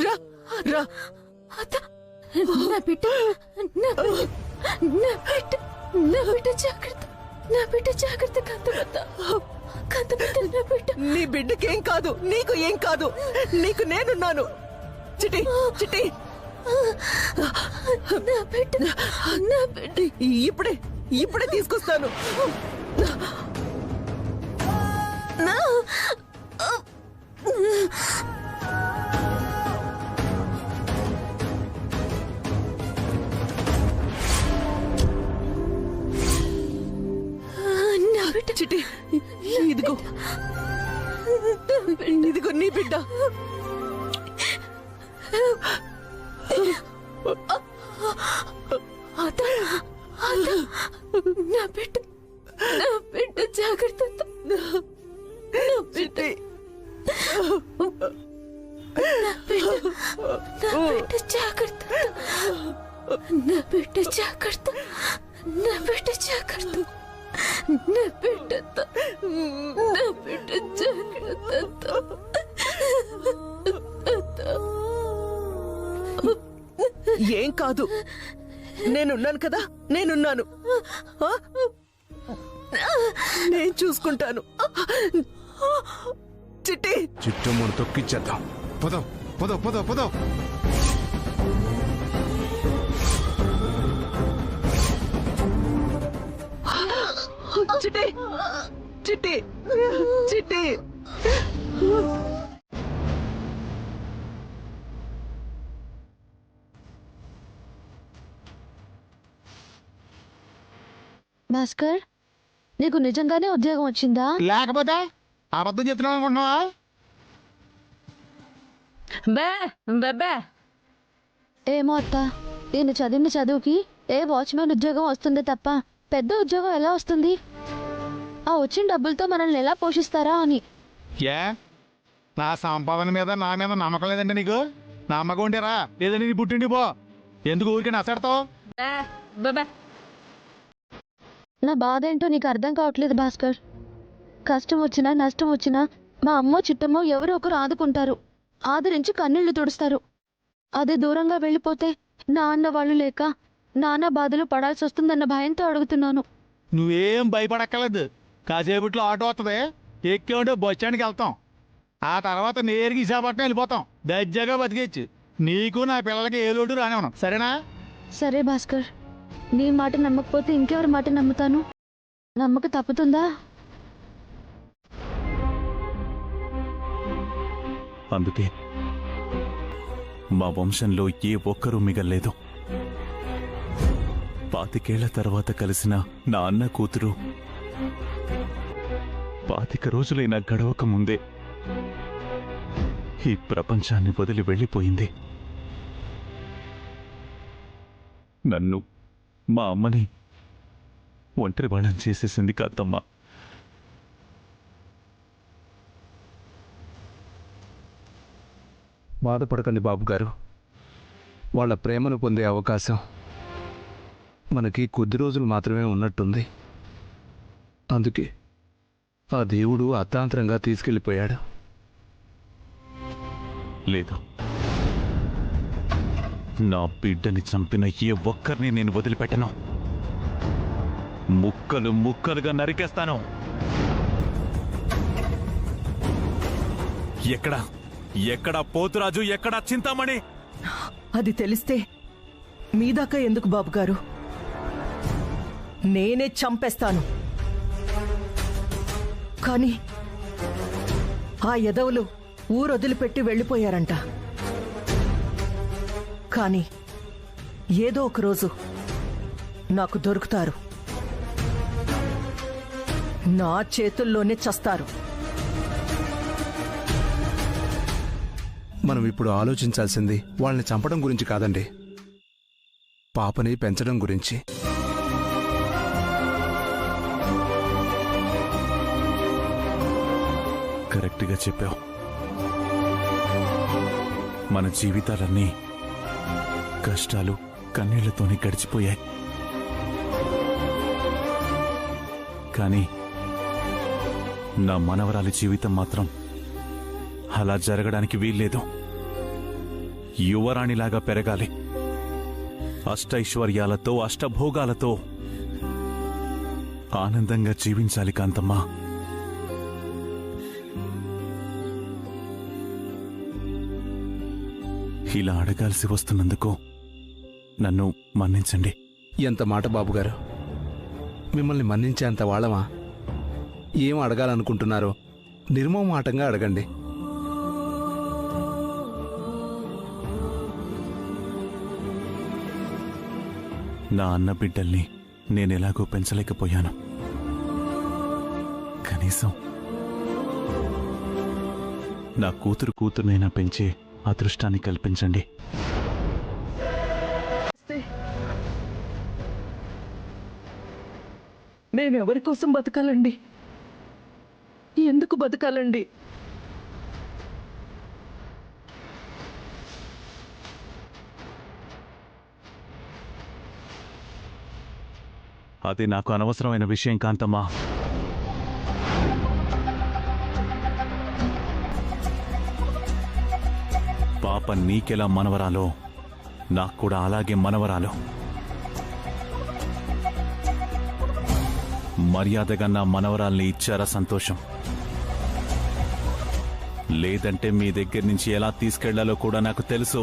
రా రా రా. నా బిడ్డ జాగ్రత్త, నా బిడ్డ జాగ్రత్త. కాంతమత నా బిడ్డ. నీ బిడ్డకేం కాదు, నీకు ఏం కాదు, నీకు నేనున్నాను. చిట్టి చిట్టి, నా బిడ్డ ఇప్పుడే తీసుకొస్తాను. చిట్టి, ఇదిగో నీ బిడ్డ. నా బిడ్డ జాగ్రత్త. చిట్టి, నా బిడ్డ జాగ్రత్త. నా బిడ్డ జాగ్రత్త. నా బిడ్డ జాగ్రత్త. నా బిడ్డతో, నా బిడ్డ జాగ్రత్త. ఏం కాదు, నేనున్నాను కదా, నేనున్నాను. నేను చూసుకుంటాను. చిట్టి, చిట్టమ్మను తొక్కిచ్చేద్దాం. పదం పదం పదం పదం. చిట్టి చిట్టి చిట్టి. భాస్కర్, నీకు నిజంగానే ఉద్యోగం వచ్చిందా? లేకపోతే అబద్ధం చెప్తున్నావు అనుకుంటున్నావా? ఏమో అత్త, నేను చదివిన చదువుకి ఏ వాచ్మెన్ ఉద్యోగం వస్తుంది తప్ప పెద్ద ఉద్యోగం ఎలా వస్తుంది? ఆ వచ్చిన డబ్బులతో మనల్ని ఎలా పోషిస్తారా అని. ఏ నా సంపాదన మీద నా మీద నమ్మకం లేదండి నీకు? నమ్మకం ఉండేరా లేదండి నీ పుట్టిండి పో. ఎందుకు ఊరికే నచ్చడతావు? నా బాధ ఏంటో నీకు అర్థం కావట్లేదు భాస్కర్. కష్టం వచ్చినా నష్టం వచ్చినా మా అమ్మో చిట్టమ్మో ఎవరో ఒకరు ఆదుకుంటారు, ఆదరించి కన్నీళ్లు తుడుస్తారు. అదే దూరంగా వెళ్ళిపోతే నాన్న వాళ్ళు లేక నాన్న బాధలు పడాల్సి వస్తుందన్న భయంతో అడుగుతున్నాను. నువ్వేం భయపడక్కర్లేదు. కాసేపట్లో ఆటో వస్తుంది, ఎక్కి ఉంటే బస్ స్టాండ్కి వెళ్తాం. ఆ తర్వాత నేరుగా విశాఖపట్నం వెళ్ళిపోతాం. దర్జాగా బతికేచ్చు. నీకు నా పిల్లలకి ఏ లోటు రానివ్వను, సరేనా? సరే భాస్కర్, నీ మాట నమ్మకపోతే ఇంకెవరి మాట నమ్ముతాను? నమ్మక తప్పుతుందా? అందుకే మా వంశంలో ఏ ఒక్కరూ మిగల్లేదు. 25 ఏళ్ల తర్వాత కలిసిన నా అన్న కూతురు 25 రోజులైనా గడవక ముందే ఈ ప్రపంచాన్ని వదిలి వెళ్ళిపోయింది. నన్ను, మా అమ్మని ఒంటరి వాళ్ళని చేసేసింది కాదమ్మా. బాధపడకండి బాబు గారు. వాళ్ళ ప్రేమను పొందే అవకాశం మనకి కొద్ది రోజులు మాత్రమే ఉన్నట్టుంది. అందుకే ఆ దేవుడు అర్ధాంతరంగా తీసుకెళ్ళిపోయాడు. లేదు, నా బిడ్డని చంపిన ఏ ఒక్కరిని నేను వదిలిపెట్టను. ముక్కలు ముక్కలుగా నరికేస్తాను. ఎక్కడా పోతురాజు, ఎక్కడా చింతామణి? అది తెలిస్తే మీదాకా ఎందుకు బాబు గారు? నేనే చంపేస్తాను. కానీ ఆ ఎదవులు ఊరొదిలిపెట్టి వెళ్ళిపోయారంట. కానీ ఏదో ఒక రోజు నాకు దొరుకుతారు. నా చేతుల్లోనే చస్తారు. మనం ఇప్పుడు ఆలోచించాల్సింది వాళ్ళని చంపడం గురించి కాదండి, పాపని పెంచడం గురించి. కరెక్ట్గా చెప్పావు. మన జీవితాలన్నీ కష్టాలు కన్నీళ్లతోనే గడిచిపోయాయి. కానీ నా మనవరాలి జీవితం మాత్రం అలా జరగడానికి వీల్లేదు. యువరాణిలాగా పెరగాలి. అష్టైశ్వర్యాలతో అష్టభోగాలతో ఆనందంగా జీవించాలి కాంతమ్మ. ఇలా అడగాల్సి వస్తున్నందుకు నన్ను మన్నించండి. ఎంత మాట బాబుగారు, మిమ్మల్ని మన్నించేంత వాళ్ళమా? ఏం అడగాలనుకుంటున్నారో నిర్మోహమాటంగా అడగండి. నా అన్న బిడ్డల్ని నేనెలాగో పెంచలేకపోయాను. కనీసం నా కూతురునైనా పెంచే అదృష్టాన్ని కల్పించండి. మేమెవరి కోసం బతకాలండి? ఎందుకు బతకాలండి? అది నాకు అనవసరమైన విషయం కాంతమ్మా. పాప నీకెలా మనవరాలో నాకు కూడా అలాగే మనవరాలు. మర్యాదగా నా మనవరాల్ని ఇచ్చారా సంతోషం. లేదంటే మీ దగ్గర నుంచి ఎలా తీసుకెళ్లాలో కూడా నాకు తెలుసు.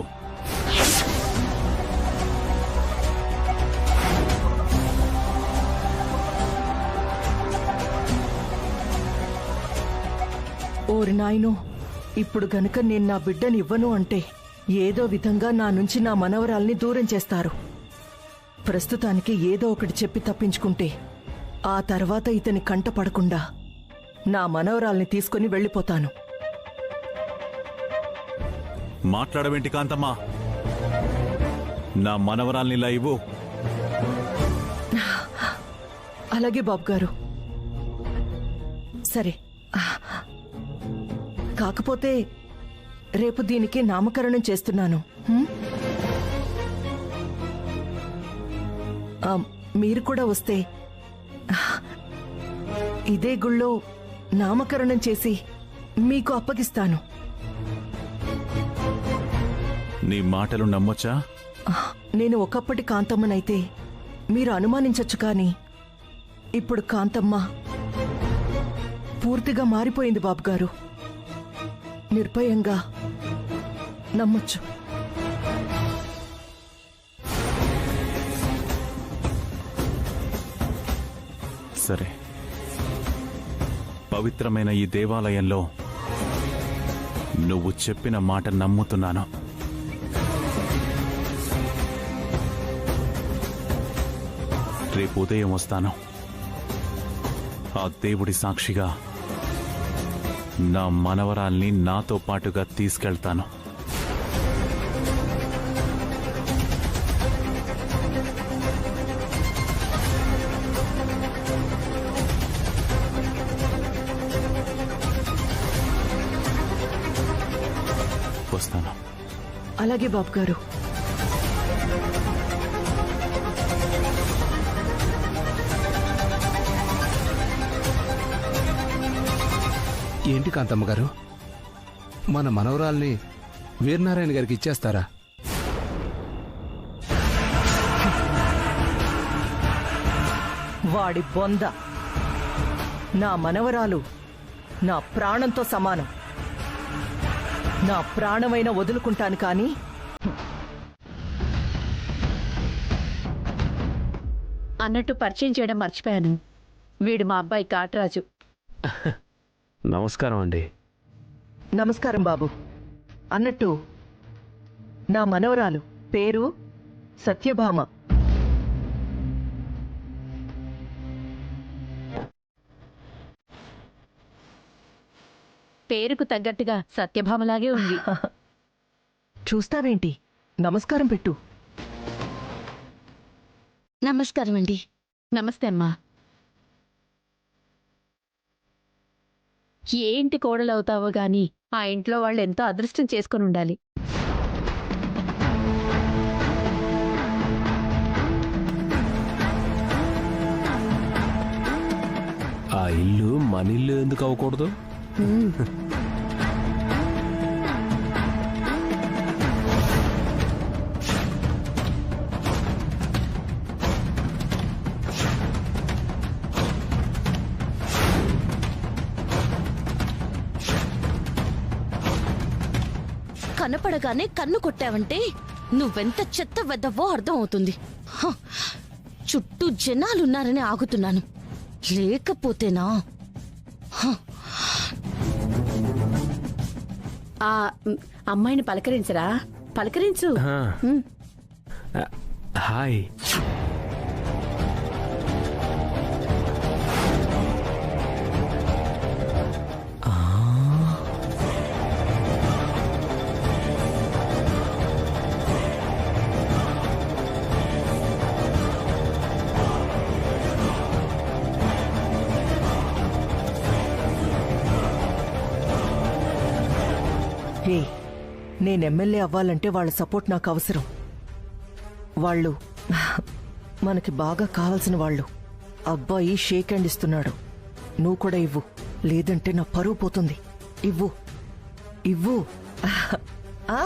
ఓరి నాయనో, ఇప్పుడు గనుక నేను నా బిడ్డని ఇవ్వను అంటే ఏదో విధంగా నా నుంచి నా మనవరాల్ని దూరం చేస్తారు. ప్రస్తుతానికి ఏదో ఒకటి చెప్పి తప్పించుకుంటే ఆ తర్వాత ఇతని కంట పడకుండా నా మనవరాల్ని తీసుకుని వెళ్ళిపోతాను. మాట్లాడవేంటి కాంతమ్మా? నా మనవరాల్ని ఇలా ఇవ్వు. అలాగే బాబుగారు. సరే, కాకపోతే రేపు దీనికి నామకరణం చేస్తున్నాను. మీరు కూడా వస్తే ఇదే గుళ్ళో నామకరణం చేసి మీకు అప్పగిస్తాను. నీ మాటలు నమ్మొచ్చా? నేను ఒకప్పటి కాంతమ్మనైతే మీరు అనుమానించొచ్చు, కానీ ఇప్పుడు కాంతమ్మ పూర్తిగా మారిపోయింది బాబుగారు. నిర్భయంగా నమ్మొచ్చు. సరే, పవిత్రమైన ఈ దేవాలయంలో నువ్వు చెప్పిన మాట నమ్ముతున్నాను. రేపు ఉదయం వస్తాను. ఆ దేవుడి సాక్షిగా నా మనవరాల్ని నాతో పాటుగా తీసుకెళ్తాను. వస్తాను. అలాగే బాబుగారు. ఏంటి కాంతమ్మ గారు, మన మనవరాల్ని వీరనారాయణ గారికి ఇచ్చేస్తారా? వాడి బొంద. నా మనవరాలు నా ప్రాణంతో సమానం. నా ప్రాణమైనా వదులుకుంటాను, కానీ అన్నట్టు పరిచయం చేయడం మర్చిపోయాను. వీడు మా అబ్బాయి కాటరాజు. నమస్కారం అండి. నమస్కారం బాబు. అన్నట్టు నా మనవరాలు పేరు సత్యభామ. పేరుకు తగ్గట్టుగా సత్యభామలాగే ఉంది. చూస్తావేంటి? నమస్కారం పెట్టు. నమస్కారం అండి. నమస్తే అమ్మా. ఏ ఇంటి కోడలవుతావో గాని ఆ ఇంట్లో వాళ్ళు ఎంతో అదృష్టం చేసుకుని ఉండాలి. ఆ ఇల్లు మన ఇల్లు ఎందుకు అవ్వకూడదు? కనపడగానే కన్ను కొట్టావంటే నువ్వెంత చెత్త వెద్దవో అర్థం అవుతుంది. చుట్టూ జనాలున్నారని ఆగుతున్నాను, లేకపోతేనా? ఆ అమ్మాయిని పలకరించరా, పలకరించు. హాయ్. హే, నేను ఎమ్మెల్యే అవ్వాలంటే వాళ్ళ సపోర్ట్ నాకు అవసరం. వాళ్ళు మనకి బాగా కావాల్సిన వాళ్ళు. అబ్బాయి షేక్ హ్యాండ్ ఇస్తున్నాడు, నువ్వు కూడా ఇవ్వు, లేదంటే నా పరువు పోతుంది. ఇవ్వు ఇవ్వు. ఆ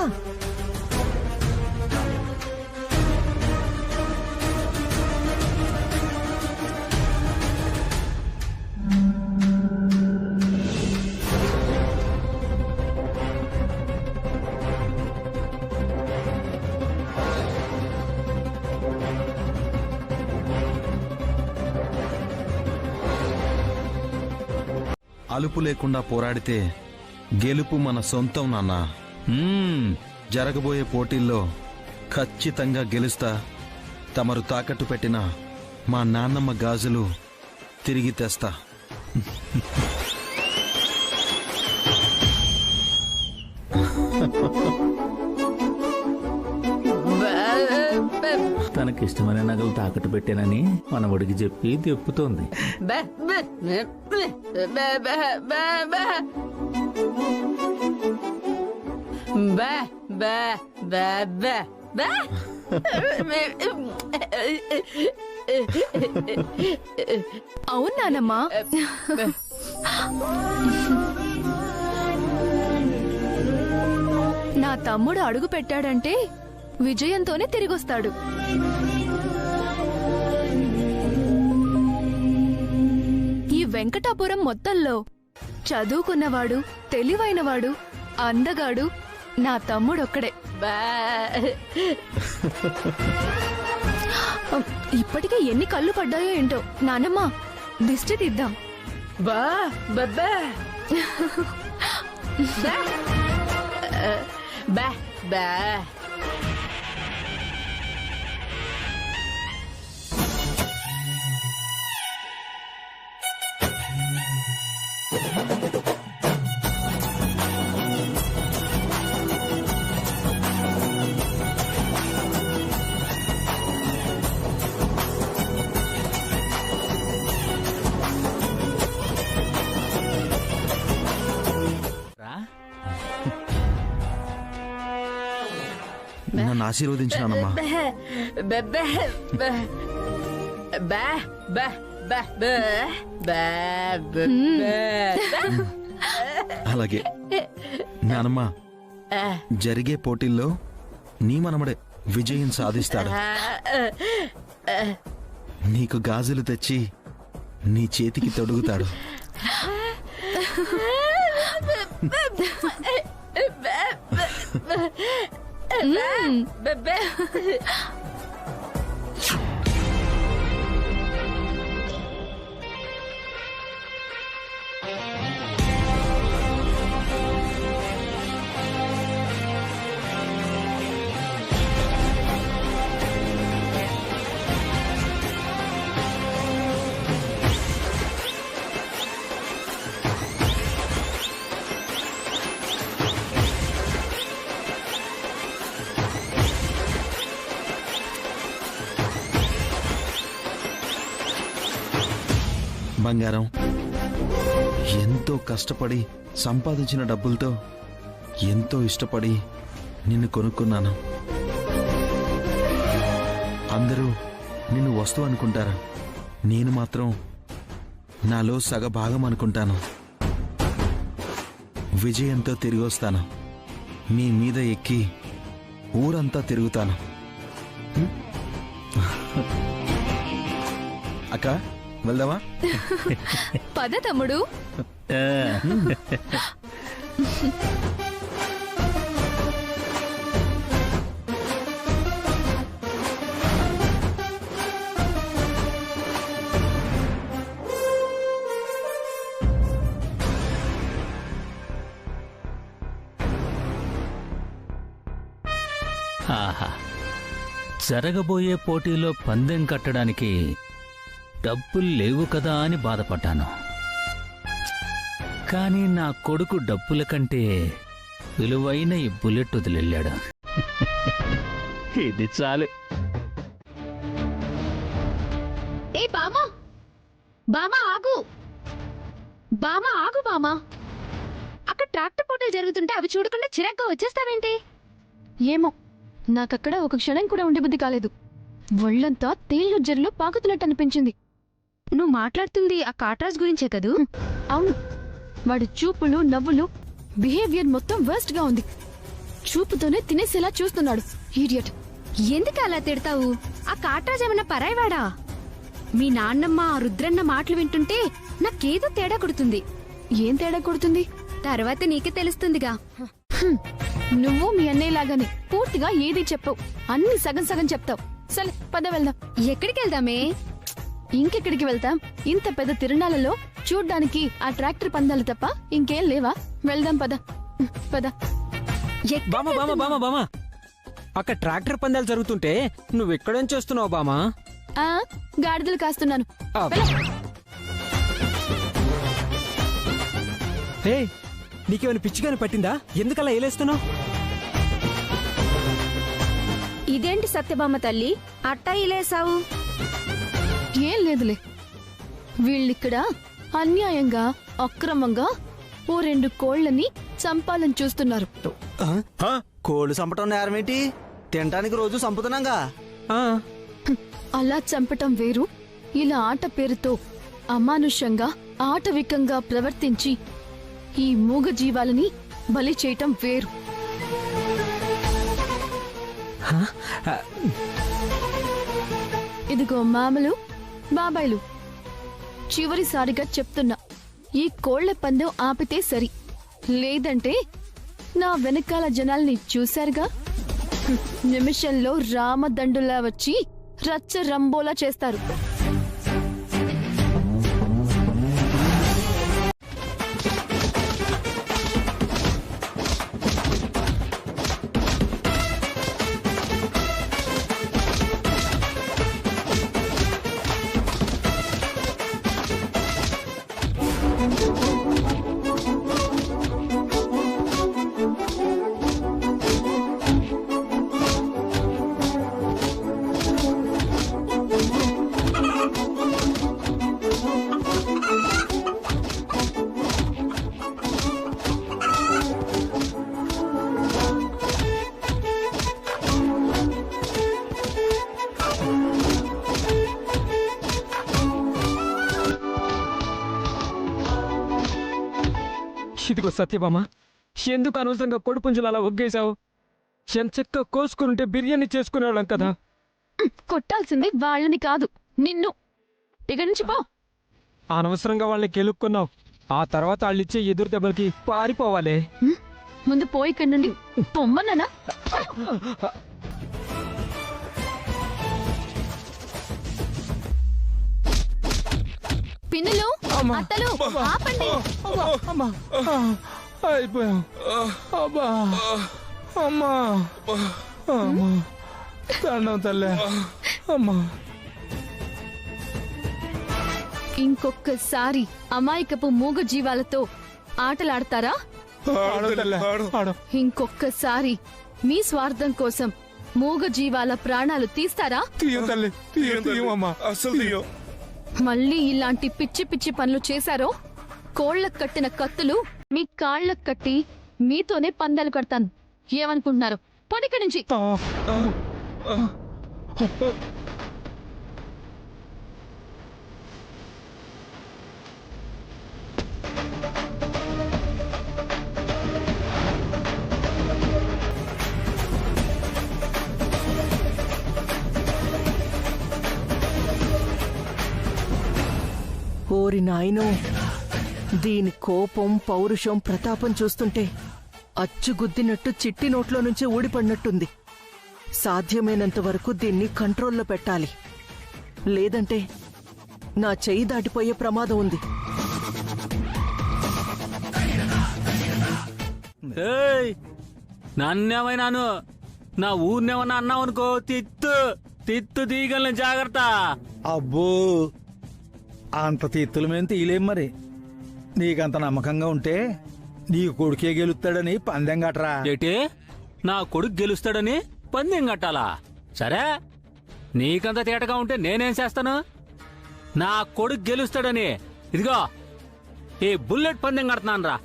అలుపు లేకుండా పోరాడితే గెలుపు మన సొంతం నాన్న. జరగబోయే పోటీల్లో ఖచ్చితంగా గెలుస్తా. తమరు తాకట్టు పెట్టిన మా నాన్నమ్మ గాజులు తిరిగి తెస్తా. తనకిష్టమైన నగలు తాకట్టు పెట్టానని మనవడికి చెప్పి తెప్పుతోంది. అవునానమ్మా, నా తమ్ముడు అడుగు పెట్టాడంటే విజయంతోనే తిరిగొస్తాడు. ఈ వెంకటాపురం మొత్తంలో చదువుకున్నవాడు, తెలివైనవాడు, అందగాడు నా తమ్ముడొక్కడే. ఇప్పటికే ఎన్ని కళ్ళు పడ్డాయో ఏంటో. నానమ్మా, దిష్టి తీద్దాం. నన్ను ఆశీర్వదించినానమ్మా. అలాగే నానమ్మా, జరిగే పోటీల్లో నీ మనమడే విజయం సాధిస్తాడు. నీకు గాజులు తెచ్చి నీ చేతికి తొడుగుతాడు. బంగారం, ఎంతో కష్టపడి సంపాదించిన డబ్బులతో ఎంతో ఇష్టపడి నిన్ను కొనుక్కున్నాను. అందరూ నిన్ను వస్తువు అనుకుంటారు, నేను మాత్రం నాలో సగ భాగం అనుకుంటాను. విజయంతో తిరిగి వస్తాను. మీ మీద ఎక్కి ఊరంతా తిరుగుతాను. అక్క, వెళ్దామా? పద తమ్ముడు. ఆహా, జరగబోయే పోటీలో పందెం కట్టడానికి డబ్బులు లేవు కదా అని బాధపడ్డాను. కానీ నా కొడుకు డబ్బుల కంటే విలువైన ఈ బుల్లెట్ వదిలెళ్ళాడు. ఇది చాలు. ఏ బామా, బామా ఆగు, బామా ఆగు, బామా. అక్కడ ట్రాక్టర్ పోటీలు జరుగుతుంటే అవి చూడకుండా చిరాగ్గా వచ్చేస్తావేంటి? ఏమో, నాకక్కడ ఒక క్షణం కూడా ఉండే బుద్ధి కాలేదు. ఒళ్ళంతా తేళ్లు జర్లు పాకుతున్నట్టు అనిపించింది. నువ్వు మాట్లాడుతుంది ఆ కాట్రాజ్ గురించే కదూ? అవును, వాడి చూపులు, నవ్వులు, బిహేవియర్ మొత్తం వర్స్ట్ గా ఉంది. చూపుతోనే తినేసేలా చూస్తున్నాడు. ఈడియట్. ఎందుకు అలా తిడతావు? ఆ కాట్రాజ్ ఏమన్నా పరాయివాడా? మీ నాన్నమ్మ ఆ రుద్రన్న మాటలు వింటుంటే నాకేదో తేడా కొడుతుంది. ఏం తేడా కొడుతుంది? తర్వాత నీకే తెలుస్తుందిగా. నువ్వు మీ అన్నయ్యలాగానే పూర్తిగా ఏది చెప్పవు, అన్ని సగం సగం చెప్తావు. సరే పద వెళ్దాం. ఎక్కడికి వెళ్దామే? ఇంకెక్కడికి వెళ్తాం? ఇంత పెద్ద తిరునాళ్ళలో చూడ్డానికి ఆ ట్రాక్టర్ పందాలు తప్ప ఇంకేం లేవా? వెళ్దాం పద పద. బామా బామా బామా బామా, అక్కడ ట్రాక్టర్ పందాలు జరుగుతుంటే నువ్వు ఎక్కడేం చేస్తున్నావు బామా? గాడిదలు కాస్తున్నాను. హే, నీకేమైనా పిచ్చిగాని పట్టిందా? ఎందుకలా ఏలేస్తున్నావు? ఇదేంటి సత్యభామ తల్లి, అట్టా ఇలేసావు? ఏం లేదులే, వీళ్ళిక్కడ అన్యాయంగా అక్రమంగా ఓ 2 కోళ్లని చంపాలని చూస్తున్నారు. కోళ్ళు చంపటం నేరమేంటి? తినటానికి రోజు చంపుతున్నాగా. అలా చంపటం వేరు, ఇలా ఆట పేరుతో అమానుషంగా ఆటవికంగా ప్రవర్తించి ఈ మూగ జీవాలని బలి చేయటం వేరు. ఇదిగో మామలు, బాబాయిలు, చివరిసారిగా చెప్తున్నా, ఈ కోళ్ల పందెం ఆపితే సరి. లేదంటే నా వెనకాల జనాల్ని చూశారుగా, నిమిషంలో రామదండులా వచ్చి రచ్చ రంబోలా చేస్తారు. ఇదిగో సత్యభామ, ఎందుకు అనవసరంగా కొడుపుంజలు అలా ఒగ్గేశావు? ఎంచక్క కోసుకుంటే బిర్యానీ చేసుకునేవాళ్ళం కదా. కొట్టాల్సింది వాళ్ళని కాదు, నిన్ను. ఇక్కడి నుంచి పో. అనవసరంగా వాళ్ళని గెలుక్కున్నావు. ఆ తర్వాత వాళ్ళిచ్చే ఎదురు దెబ్బలకి పారిపోవాలి. ముందు పోయి ఇక్కడి నుండి పొమ్మన్నానా? పిన్నులు, అత్తలు, ఆపండి. అయిపోయాం. అబ్బా, అమ్మా, అమ్మా, దండం తల్లే, అమ్మా. ఇంకొక్కసారి అమాయకపు మూగ జీవాలతో ఆటలాడతారా? ఇంకొక్కసారి మీ స్వార్థం కోసం మూగ జీవాల ప్రాణాలు తీస్తారా? మళ్ళీ ఇలాంటి పిచ్చి పిచ్చి పనులు చేశారో కోళ్లకు కట్టిన కత్తులు మీ కాళ్లకు కట్టి మీతోనే పందాలు కడతాను. ఏమనుకుంటున్నారు? పొడిక నుంచి. ఓరి నాయనో, దీని కోపం, పౌరుషం, ప్రతాపం చూస్తుంటే అచ్చుగుద్దినట్టు చిట్టి నోట్లో నుంచి ఊడిపడినట్టుంది. సాధ్యమైనంత వరకు దీన్ని కంట్రోల్లో పెట్టాలి, లేదంటే నా చెయ్యి దాటిపోయే ప్రమాదం ఉంది. నన్నేమైనాను నా ఊరినేమన్నా అన్నావు అనుకో తిత్తు తిత్తు తీగలని జాగ్రత్త. అబ్బో అంత తీత్తులు మేము తీయలేం. మరి నీకంత నమ్మకంగా ఉంటే నీ కొడుకే గెలుస్తాడని పందెం కట్టరా. ఏటి నా కొడుకు గెలుస్తాడని పందెం కట్టాలా? సరే నీకంత తేటగా ఉంటే నేనేం చేస్తాను? నా కొడుకు గెలుస్తాడని ఇదిగో ఈ బుల్లెట్ పందెం కడుతున్నాను రా.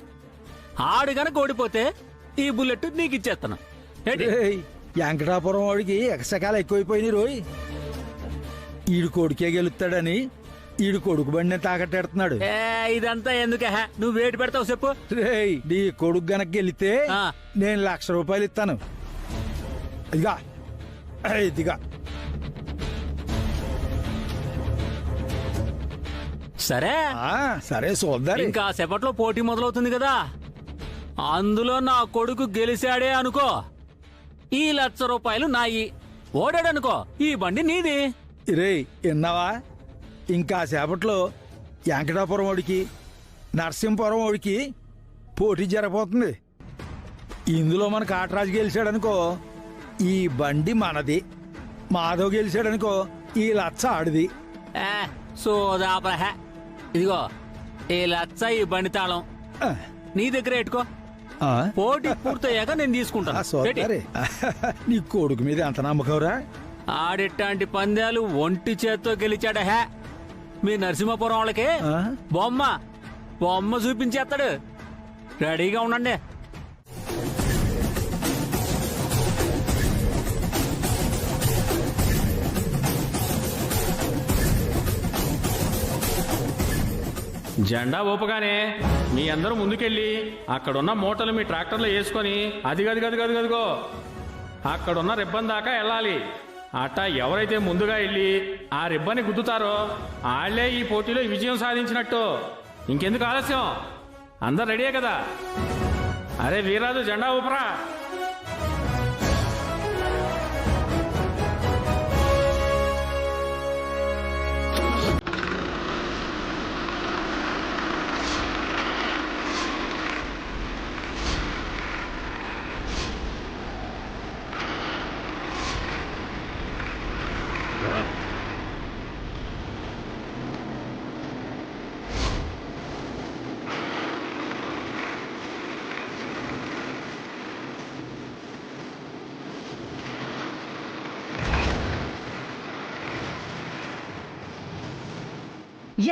ఆడు గనక ఓడిపోతే ఈ బుల్లెట్ నీకు ఇచ్చేస్తాను. వెంకటాపురం వాడికి ఎకసకాలు ఎక్కువైపోయినాయి రోయ్. ఈడు కొడుకే గెలుస్తాడని ఈడు కొడుకు బండి తాకట్టెడుతున్నాడు. ఇదంతా ఎందుకే నువ్వు వేటి పెడతావు చెప్పు. రేయ్ నీ కొడుకు గనక గెలితే నేను 1,00,000 రూపాయలు ఇస్తాను. ఇదిగా ఇదిగా. సరే సరే చూద్దాం. ఇంకా సేపట్లో పోటీ మొదలవుతుంది కదా, అందులో నా కొడుకు గెలిచాడే అనుకో ఈ 1,00,000 రూపాయలు నాయి. ఓడాడనుకో ఈ బండి నీది. రేయ్ విన్నావా? ఇంకా సేపట్లో వెంకటాపురం వాడికి నరసింహపురం వాడికి పోటీ జరగబోతుంది. ఇందులో మన కాటరాజు గెలిచాడనుకో ఈ బండి మనది. మాధవ్ గెలిచాడనుకో ఈ 1,00,000 ఆడిది. సోదాపరహ ఇదిగో ఈ 1,00,000 ఈ బండి తాళం నీ దగ్గర పెట్టుకో. పోటీ పూర్తయ్యాక నేను తీసుకుంటాను. నీ కొడుకు మీద ఎంత నమ్మకంరా? ఆడిట్లాంటి పందాలు ఒంటి చేత్తో గెలిచాడ. మీ నరసింహపురం వాళ్ళకి బొమ్మ చూపించేస్తాడు. రెడీగా ఉండండి. జెండా ఊపగానే మీ అందరూ ముందుకెళ్ళి అక్కడున్న మూటలు మీ ట్రాక్టర్లో వేసుకొని అదిగదిగదిగదిగదిగో అక్కడున్న రిబ్బన్ దాకా వెళ్ళాలి. అట్టా ఎవరైతే ముందుగా వెళ్ళి ఆ రిబ్బన్ని గుద్దుతారో వాళ్లే ఈ పోటీలో విజయం సాధించినట్టు. ఇంకెందుకు ఆలస్యం? అందరు రెడీయే కదా? అరే వీరాజు జెండా ఊపరా.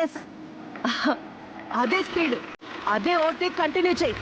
ఎస్ అదే స్పీడ్, అదే ఓవర్టేక్ కంటిన్యూ చేయి.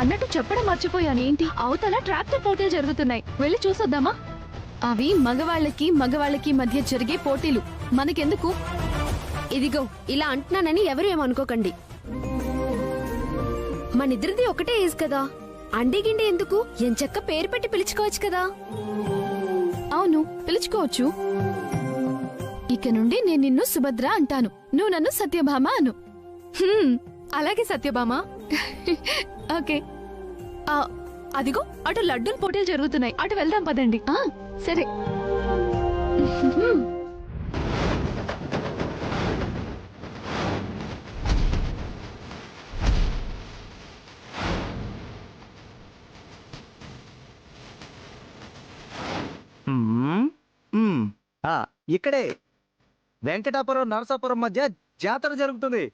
అన్నట్టు చెప్పడం మర్చిపోయాను. ఏంటి? అవతల ట్రాక్టర్ పోటీలు జరుగుతున్నాయి, వెళ్ళి చూసొద్దామా? అవి మగవాళ్ళకి మధ్య జరిగే పోటీలు, మనకెందుకు? ఇదిగో ఇలా అంటున్నానని ఎవరు ఏమనుకోకండి. మనిద్దరిది ఒకటే ఏజ్ కదా, అండిగిండి ఎందుకు? ఎంచక్క పేరు పెట్టి పిలుచుకోవచ్చు కదా. అవును పిలుచుకోవచ్చు. ఇక నుండి నేను నిన్ను సుభద్ర అంటాను, నువ్వు నన్ను సత్యభామ అను. అలాగే సత్యభామ. ఓకే. అదిగో అటు లడ్డూల పోటీలు జరుగుతున్నాయి, అటు వెళ్దాం పదండి. సరే. ఇక్కడే వెంకటాపురం నరసాపురం మధ్య జాతర జరుగుతుంది.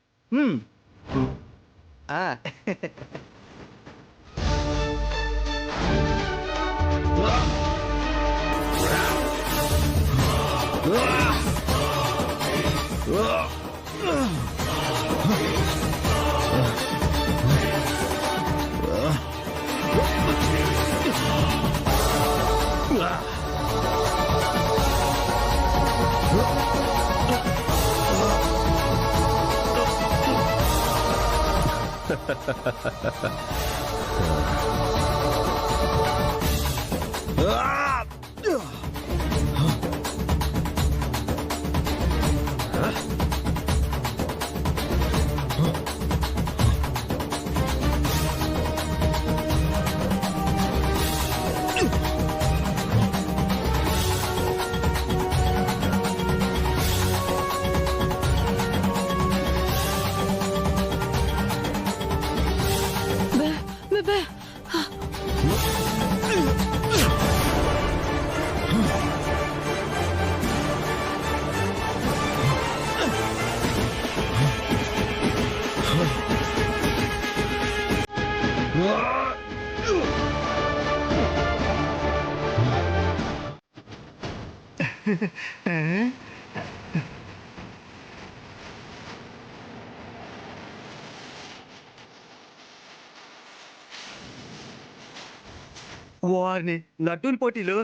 వారిని లడ్డూల పోటీలు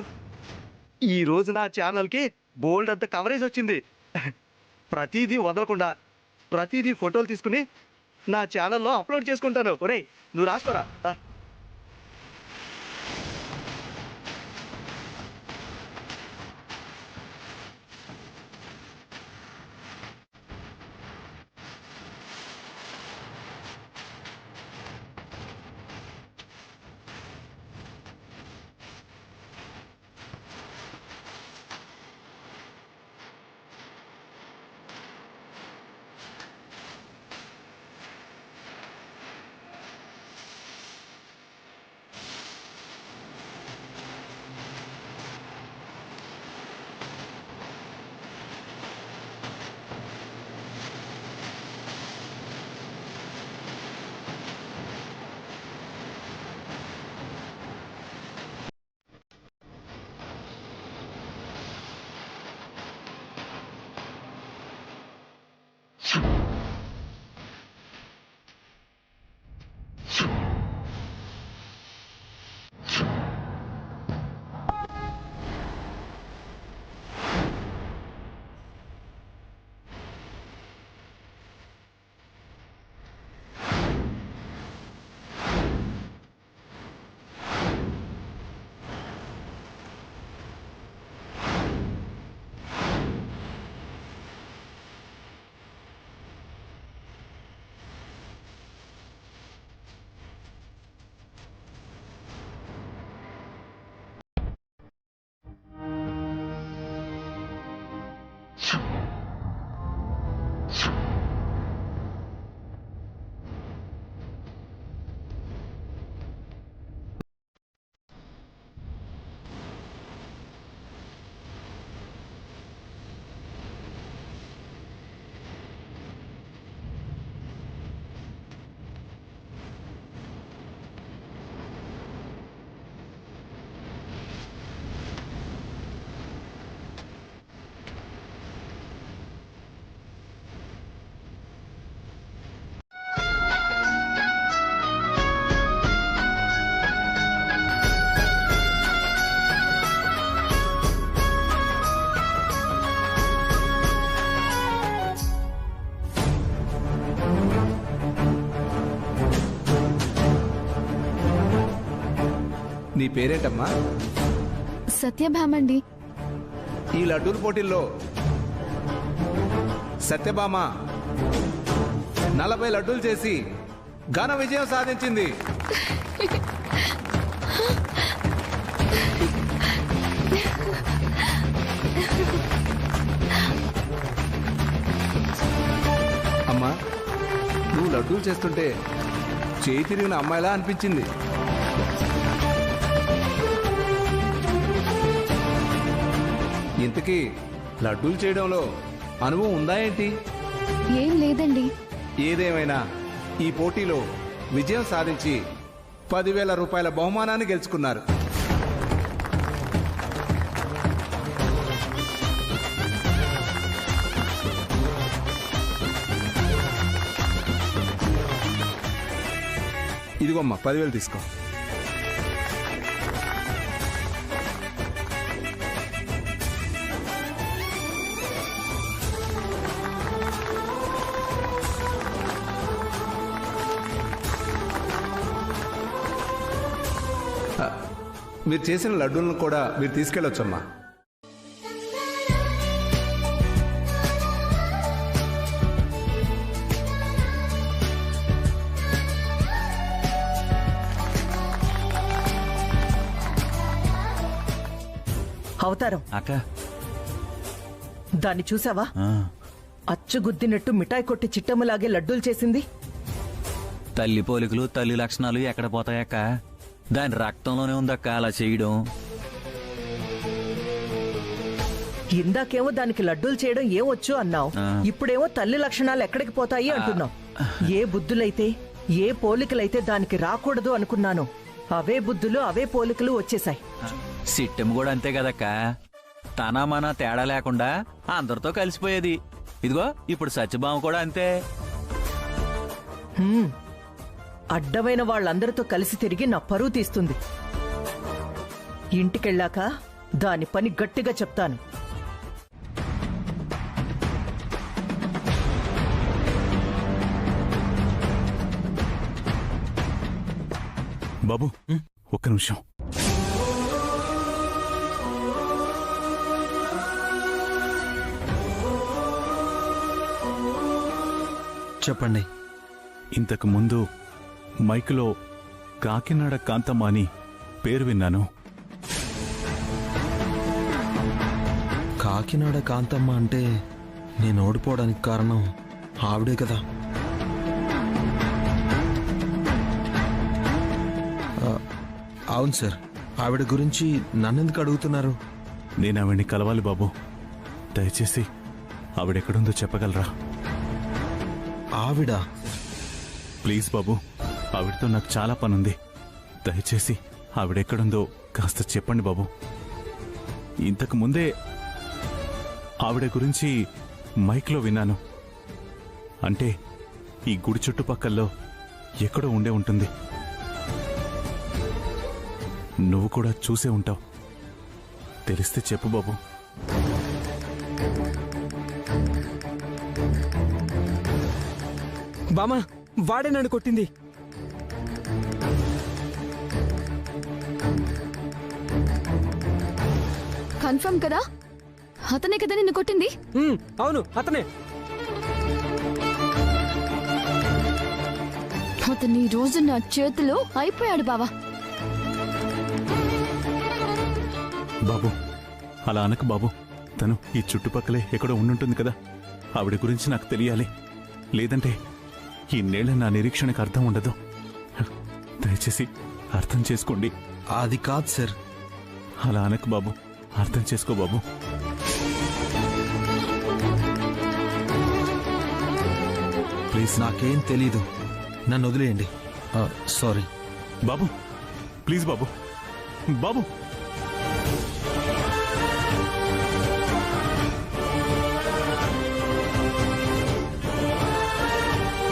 ఈ రోజు నా ఛానల్కి బోల్డ్ అంత కవరేజ్ వచ్చింది. ప్రతిదీ వదలకుండా ప్రతిదీ ఫోటోలు తీసుకుని నా ఛానల్లో అప్లోడ్ చేసుకుంటాను. ఒరేయ్ నువ్వు రాసుకోరా. నీ పేరేంటమ్మా? సత్యభామండి. ఈ లడ్డూల పోటీల్లో సత్యభామ 40 లడ్డూలు చేసి ఘన విజయం సాధించింది. అమ్మా, నువ్వు లడ్డూలు చేస్తుంటే చేయి తిరిగిన అమ్మాయిలా అనిపించింది. ఇంతకీ లడ్డూలు చేయడంలో అనుభవం ఉందా ఏంటి? ఏం లేదండి. ఏదేమైనా ఈ పోటీలో విజయం సాధించి 10,000 రూపాయల బహుమానాన్ని గెలుచుకున్నారు. ఇదిగోమ్మా 10,000 తీసుకో. మీరు చేసిన లడ్డూలను కూడా మీరు తీసుకెళ్ళొచ్చమ్మా. అవతారం అక్క, దాన్ని చూసావా? అచ్చుగుద్దినట్టు మిఠాయి కొట్టి చిట్టమ్మలాగే లడ్డూలు చేసింది. తల్లి పోలికలు తల్లి లక్షణాలు ఎక్కడ పోతాయక్క? దాని రక్తంలోనే ఉందక్క అలా చేయడం. ఇందాకేమో దానికి లడ్డూలు చేయడం ఏమొచ్చు అన్నావు, ఇప్పుడేమో తల్లి లక్షణాలు ఎక్కడికి పోతాయి అంటున్నావు. ఏ బుద్ధులైతే ఏ పోలికలైతే దానికి రాకూడదు అనుకున్నాను, అవే బుద్ధులు అవే పోలికలు వచ్చేశాయి. సిట్టెమ్మ కూడా అంతే కదక్క, తన మన తేడా లేకుండా అందరితో కలిసిపోయేది. ఇదిగో ఇప్పుడు సత్యభామ కూడా అంతే. అడ్డమైన వాళ్ళందరితో కలిసి తిరిగి నా పరువు తీస్తుంది. ఇంటికెళ్ళాక దాని పని గట్టిగా చెప్తాను. బాబు ఒక్క నిమిషం. చెప్పండి. ఇంతకు ముందు మైకులో కాకినాడ కాంతమ్మ అని పేరు విన్నాను. కాకినాడ కాంతమ్మ అంటే నేను ఓడిపోవడానికి కారణం ఆవిడే కదా. అవును సార్, ఆవిడ గురించి నన్నెందుకు అడుగుతున్నారు? నేను ఆవిడ్ని కలవాలి బాబు. దయచేసి ఆవిడెక్కడుందో చెప్పగలరా? ఆవిడ? ప్లీజ్ బాబు, ఆవిడతో నాకు చాలా పనుంది. దయచేసి ఆవిడెక్కడుందో కాస్త చెప్పండి బాబు. ఇంతకు ముందే ఆవిడ గురించి మైక్లో విన్నాను. అంటే ఈ గుడి చుట్టుపక్కల్లో ఎక్కడో ఉండే ఉంటుంది. నువ్వు కూడా చూసే ఉంటావు. తెలిస్తే చెప్పు బాబు. బామా, వాడే నన్ను కొట్టింది. కన్ఫర్మ్ కదా? అతనే కదా నిన్ను కొట్టింది? అవును, అతనే. అతను ఈ రోజు నా చేతిలో అయిపోయాడు బావా. బాబు అలా అనకు బాబు. తను ఈ చుట్టుపక్కలే ఎక్కడో ఉండుంటుంది కదా. ఆవిడ గురించి నాకు తెలియాలి. లేదంటే ఈ నేల నా నిరీక్షణకు అర్థం ఉండదు. దయచేసి అర్థం చేసుకోండి. అది కాదు సార్. అలా అనకు బాబు, అర్థం చేసుకో బాబు. ప్లీజ్, నాకేం తెలీదు, నన్ను వదిలేయండి. Sorry Babu, please Babu. Babu